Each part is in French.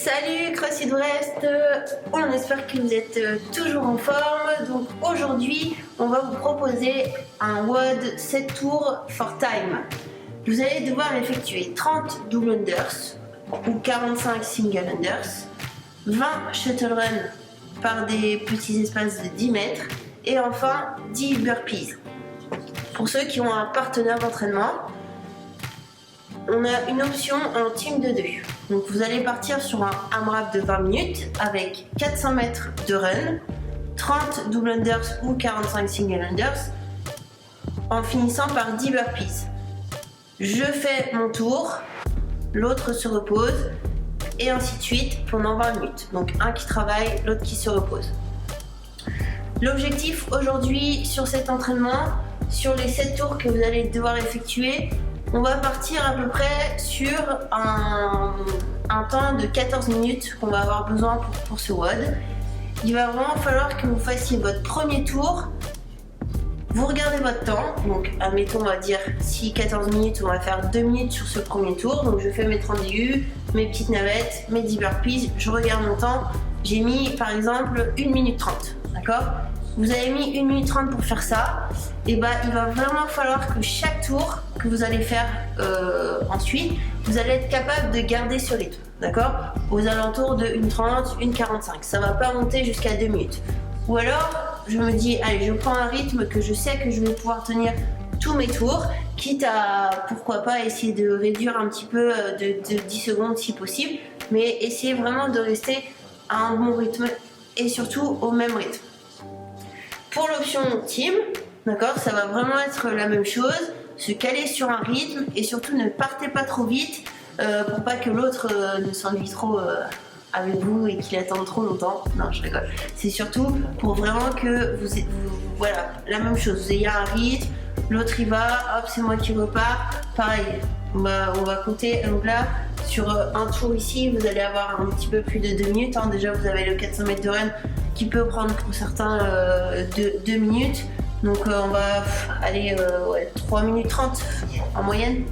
Salut CrossFit Brest, on espère que vous êtes toujours en forme. Donc aujourd'hui, on va vous proposer un WOD 7 tours for time. Vous allez devoir effectuer 30 double unders ou 45 single unders, 20 shuttle run par des petits espaces de 10 mètres et enfin 10 burpees. Pour ceux qui ont un partenaire d'entraînement, on a une option en team de 2. Donc vous allez partir sur un AMRAP de 20 minutes avec 400 mètres de run, 30 double unders ou 45 single unders en finissant par 10 burpees. Je fais mon tour, l'autre se repose et ainsi de suite pendant 20 minutes. Donc un qui travaille, l'autre qui se repose. L'objectif aujourd'hui sur cet entraînement, sur les 7 tours que vous allez devoir effectuer, on va partir à peu près sur un temps de 14 minutes qu'on va avoir besoin pour ce WOD. Il va vraiment falloir que vous fassiez votre premier tour. Vous regardez votre temps, donc admettons on va dire si 14 minutes, on va faire 2 minutes sur ce premier tour. Donc je fais mes 30 DU, mes petites navettes, mes 10 burpees, je regarde mon temps. J'ai mis par exemple 1 minute 30, d'accord ? Vous avez mis 1 minute 30 pour faire ça, et bah il va vraiment falloir que chaque tour que vous allez faire ensuite, vous allez être capable de garder ce rythme, d'accord ? Aux alentours de 1,30, 1,45, ça va pas monter jusqu'à 2 minutes. Ou alors, je me dis, allez, je prends un rythme que je sais que je vais pouvoir tenir tous mes tours, quitte à, pourquoi pas, essayer de réduire un petit peu de 10 secondes si possible, mais essayer vraiment de rester à un bon rythme et surtout au même rythme. Pour l'option team, d'accord, ça va vraiment être la même chose, se caler sur un rythme et surtout ne partez pas trop vite pour pas que l'autre ne s'ennuie trop avec vous et qu'il attende trop longtemps. Non, je rigole. C'est surtout pour vraiment que vous voilà, la même chose, vous ayez un rythme, l'autre y va, hop, c'est moi qui repars. Pareil, on va compter, donc là, sur un tour ici, vous allez avoir un petit peu plus de 2 minutes. Hein. Déjà, vous avez le 400 mètres de run qui peut prendre pour certains 2 minutes. Donc on va aller 3 minutes 30 en moyenne.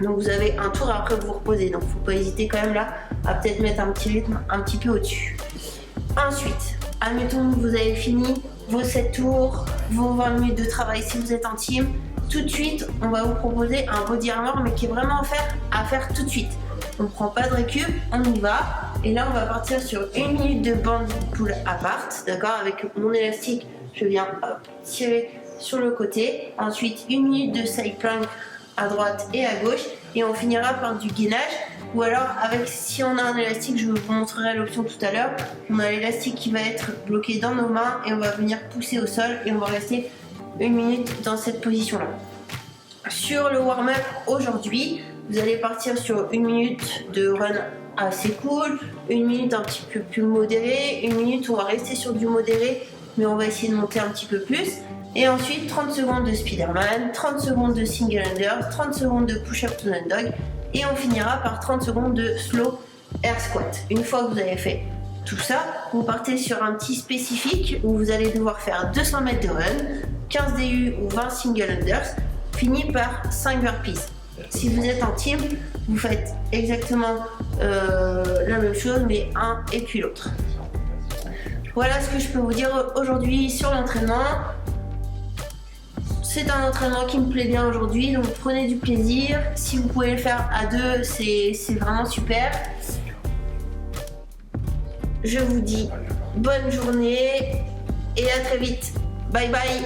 Donc vous avez un tour, après vous reposez. Donc faut pas hésiter quand même là à peut-être mettre un petit rythme un petit peu au-dessus. Ensuite, admettons que vous avez fini vos 7 tours, vos 20 minutes de travail si vous êtes en team. Tout de suite, on va vous proposer un body armor mais qui est vraiment à faire tout de suite. On ne prend pas de récup, on y va. Et là, on va partir sur 1 minute de banded pull apart, d'accord, avec mon élastique. Je viens tirer sur le côté. Ensuite, 1 minute de side plank à droite et à gauche. Et on finira par du gainage. Ou alors, si on a un élastique, je vous montrerai l'option tout à l'heure. On a l'élastique qui va être bloqué dans nos mains et on va venir pousser au sol. Et on va rester 1 minute dans cette position-là. Sur le warm-up aujourd'hui, vous allez partir sur 1 minute de run assez cool, 1 minute un petit peu plus modérée, 1 minute où on va rester sur du modéré, mais on va essayer de monter un petit peu plus. Et ensuite 30 secondes de Spiderman, 30 secondes de single under, 30 secondes de push-up to dog, et on finira par 30 secondes de slow air squat. Une fois que vous avez fait tout ça, vous partez sur un petit spécifique où vous allez devoir faire 200 mètres de run, 15 DU ou 20 single unders, fini par 5 burpees. Si vous êtes en team, vous faites exactement la même chose, mais un et puis l'autre. Voilà ce que je peux vous dire aujourd'hui sur l'entraînement. C'est un entraînement qui me plaît bien aujourd'hui, donc prenez du plaisir. Si vous pouvez le faire à 2, c'est vraiment super. Je vous dis bonne journée et à très vite. Bye bye.